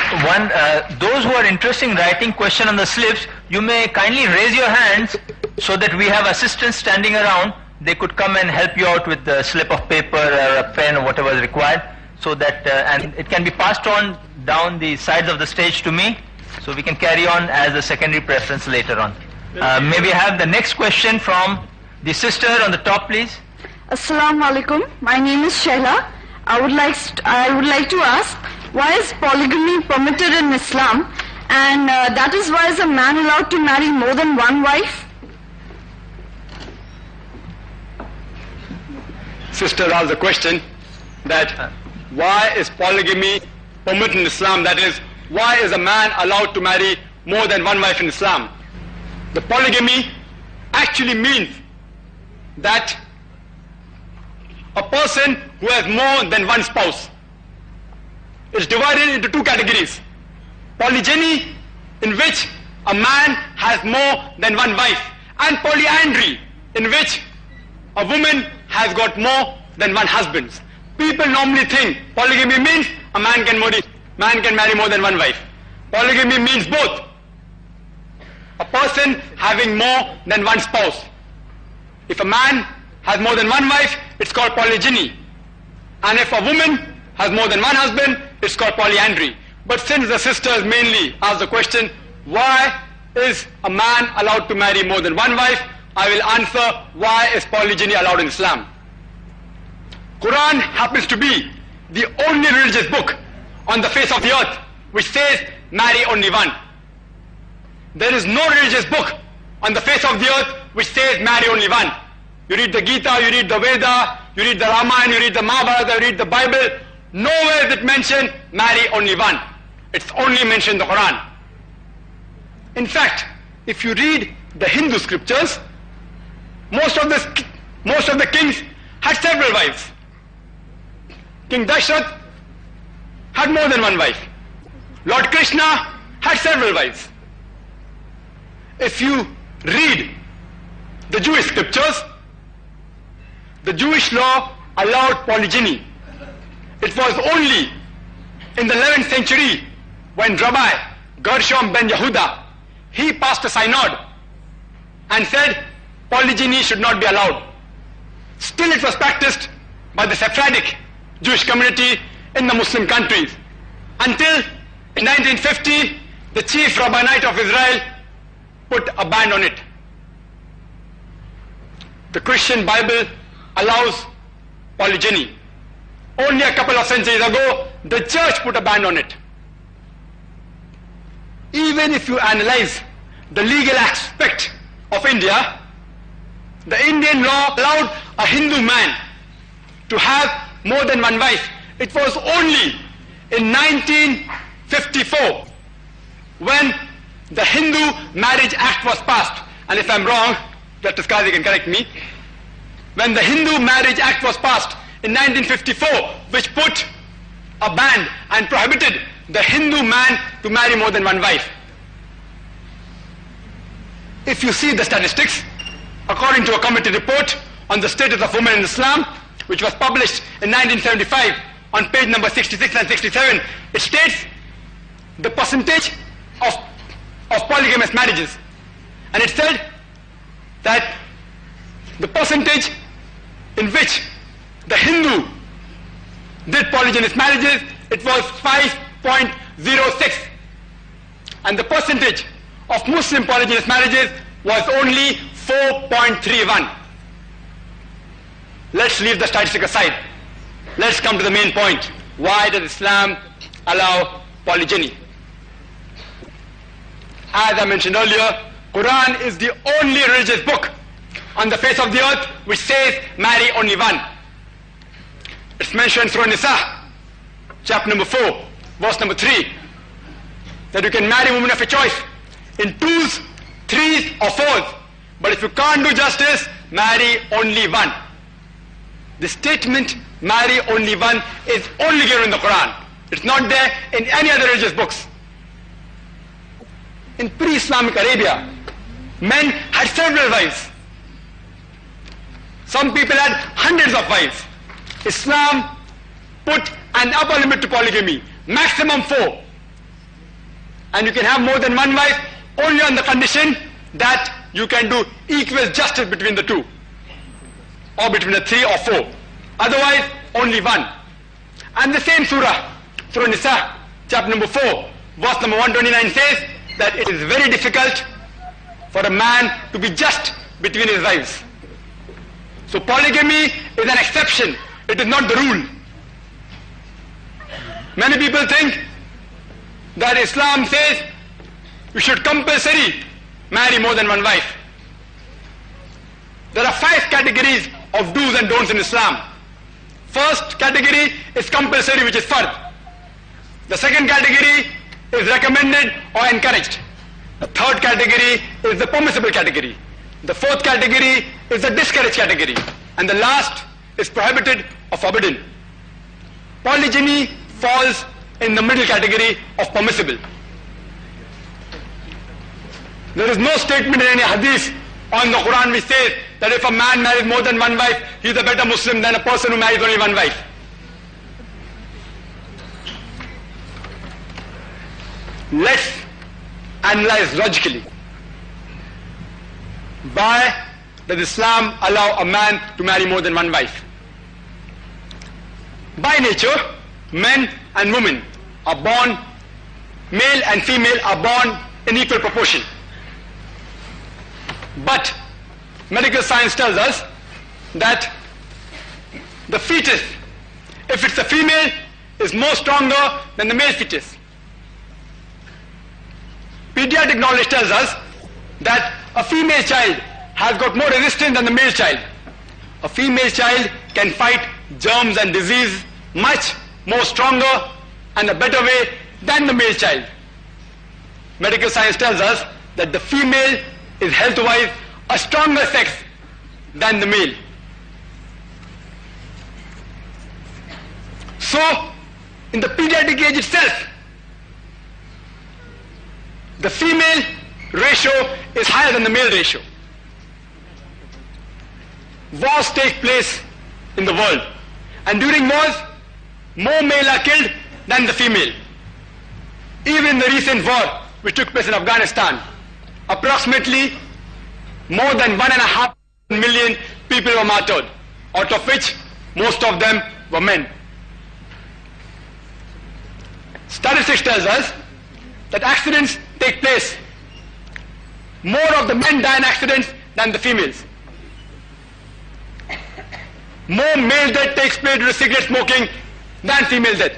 Those who are interested in writing question on the slips, you may kindly raise your hands so that we have assistants standing around. They could come and help you out with the slip of paper or a pen or whatever is required, so that and it can be passed on down the sides of the stage to me, so we can carry on as a secondary preference later on. May we have the next question from the sister on the top, please? Assalamu alaikum. My name is Shehla. I would like to ask, why is polygamy permitted in Islam, and that is why is a man allowed to marry more than one wife? Sister asked the question that why is polygamy permitted in Islam, that is, why is a man allowed to marry more than one wife in Islam? The polygamy actually means that a person who has more than one spouse is divided into two categories. Polygyny, in which a man has more than one wife, and polyandry, in which a woman has got more than one husband. People normally think polygamy means a man can marry more than one wife. Polygamy means both. A person having more than one spouse. If a man has more than one wife, it's called polygyny. And if a woman has more than one husband, it's called polyandry. But since the sisters mainly asked the question, why is a man allowed to marry more than one wife, I will answer why is polygyny allowed in Islam. Quran happens to be the only religious book on the face of the earth which says marry only one. There is no religious book on the face of the earth which says marry only one. You read the Gita, you read the Veda, you read the Ramayana, you read the Mahabharata, you read the Bible. Nowhere is it mentioned marry only one. It's only mentioned in the Quran. In fact, if you read the Hindu scriptures, most of the kings had several wives. King Dashrath had more than one wife. Lord Krishna had several wives. If you read the Jewish scriptures, the Jewish law allowed polygyny. It was only in the 11th century when Rabbi Gershom ben Yehuda, he passed a synod and said polygyny should not be allowed. Still it was practiced by the Sephardic Jewish community in the Muslim countries, until in 1950 the chief rabbinate of Israel put a ban on it. The Christian Bible allows polygyny. Only a couple of centuries ago the church put a ban on it. Even if you analyze the legal aspect of India, the Indian law allowed a Hindu man to have more than one wife. It was only in 1954 when the Hindu Marriage Act was passed, and if I'm wrong, Justice Qazi can correct me, when the Hindu Marriage Act was passed in 1954, which put a ban and prohibited the Hindu man to marry more than one wife. If you see the statistics, according to a committee report on the status of women in Islam, which was published in 1975 on page number 66 and 67, it states the percentage of polygamous marriages. And it said that the percentage in which the Hindu did polygynous marriages, it was 5.06. And the percentage of Muslim polygynous marriages was only 4.31. Let's leave the statistic aside. Let's come to the main point. Why does Islam allow polygyny? As I mentioned earlier, Quran is the only religious book on the face of the earth which says marry only one. It's mentioned in Surah Nisa, chapter number 4, verse number 3, that you can marry women of your choice in 2s, 3s or 4s. But if you can't do justice, marry only one. The statement marry only one is only given in the Quran. It's not there in any other religious books. In pre-Islamic Arabia, men had several wives. Some people had hundreds of wives. Islam put an upper limit to polygamy, maximum 4. and you can have more than one wife only on the condition that you can do equal justice between the two, or between the three or four. Otherwise, only one. And the same surah, Surah Nisa, chapter number 4, verse number 129 says that it is very difficult for a man to be just between his wives. So polygamy is an exception, it is not the rule. Many people think that Islam says you should compulsory marry more than one wife. There are 5 categories of do's and don'ts in Islam. First category is compulsory, which is fard. The second category is recommended or encouraged. The third category is the permissible category. The fourth category is the discouraged category. And the last is prohibited or forbidden. Polygyny falls in the middle category of permissible. There is no statement in any hadith on the Quran which says that if a man marries more than one wife, he is a better Muslim than a person who marries only one wife. Let's analyze logically. Why does Islam allow a man to marry more than one wife? By nature, men and women are born, male and female are born in equal proportion. But medical science tells us that the fetus, if it's a female, is more stronger than the male fetus. Pediatric knowledge tells us that a female child has got more resistance than the male child. A female child can fight germs and disease much more stronger and a better way than the male child. Medical science tells us that the female is health-wise a stronger sex than the male. So, in the pediatric age itself, the female ratio is higher than the male ratio. Wars take place in the world, and during wars, more male are killed than the female. Even in the recent war which took place in Afghanistan, approximately more than 1.5 million people were martyred, out of which most of them were men. Statistics tells us that accidents take place. More of the men die in accidents than the females. More male death takes place due to cigarette smoking than female death.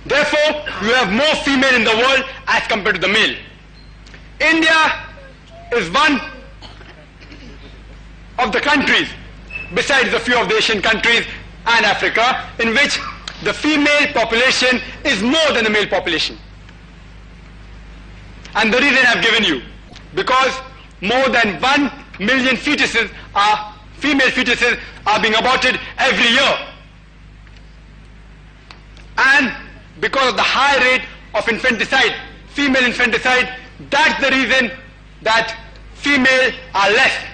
Therefore, you have more female in the world as compared to the male. India is one of the countries, besides a few of the Asian countries and Africa, in which the female population is more than the male population. And the reason I've given you, because more than 1 million fetuses are, female fetuses are being aborted every year. And because of the high rate of infanticide, female infanticide, that's the reason that female are less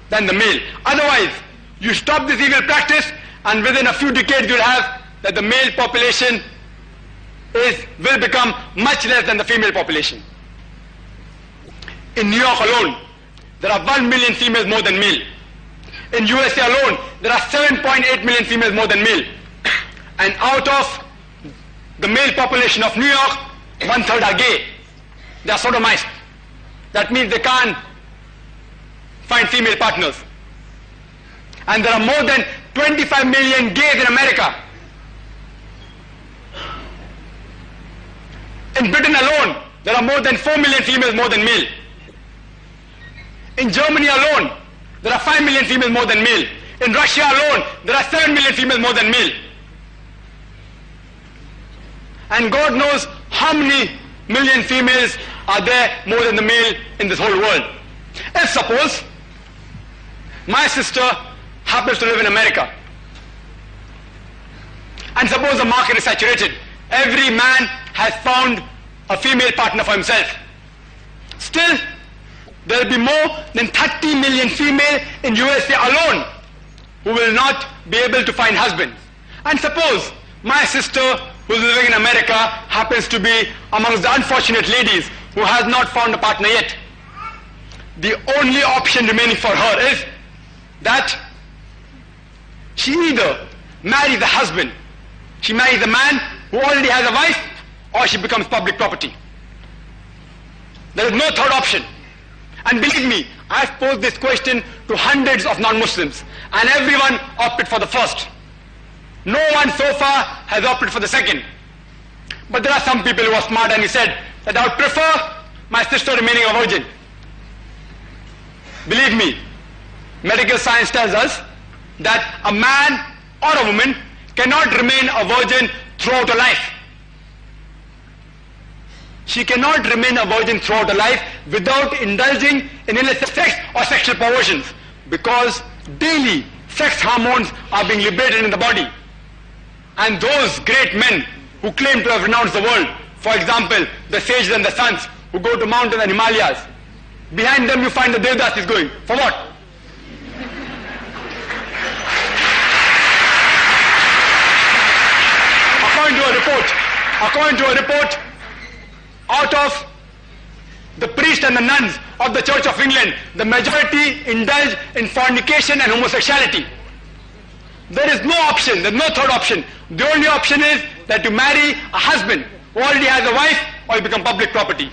than the male. Otherwise, you stop this evil practice and within a few decades you'll have that the male population will become much less than the female population. In New York alone, there are 1 million females more than male. In USA alone, there are 7.8 million females more than male. And out of the male population of New York, 1/3 are gay. They are sodomites. That means they can't find female partners. And there are more than 25 million gays in America. In Britain alone, there are more than 4 million females more than male. In Germany alone, there are 5 million females more than male. In Russia alone, there are 7 million females more than male. And God knows how many million females are there more than the male in this whole world. If suppose my sister happens to live in America, and suppose the market is saturated, every man has found a female partner for himself. Still, there will be more than 30 million female in USA alone who will not be able to find husbands. And suppose My sister, who's living in America, happens to be amongst the unfortunate ladies who has not found a partner yet. The only option remaining for her is that she either marries the husband, she marries a man who already has a wife, or she becomes public property. There is no third option. And believe me, I've posed this question to hundreds of non-Muslims, and everyone opted for the first. No one so far has opted for the second. But there are some people who are smart and he said that I would prefer my sister remaining a virgin. Believe me, medical science tells us that a man or a woman cannot remain a virgin throughout her life. She cannot remain a virgin throughout her life without indulging in illicit sex or sexual perversions, because daily sex hormones are being liberated in the body. And those great men who claim to have renounced the world, for example, the sages and the sons who go to mountains and Himalayas, behind them you find the Devdas is going. For what? According to a report out of the priests and the nuns of the Church of England, the majority indulge in fornication and homosexuality. There is no option, there is no third option. The only option is that you marry a husband who already has a wife, or you become public property.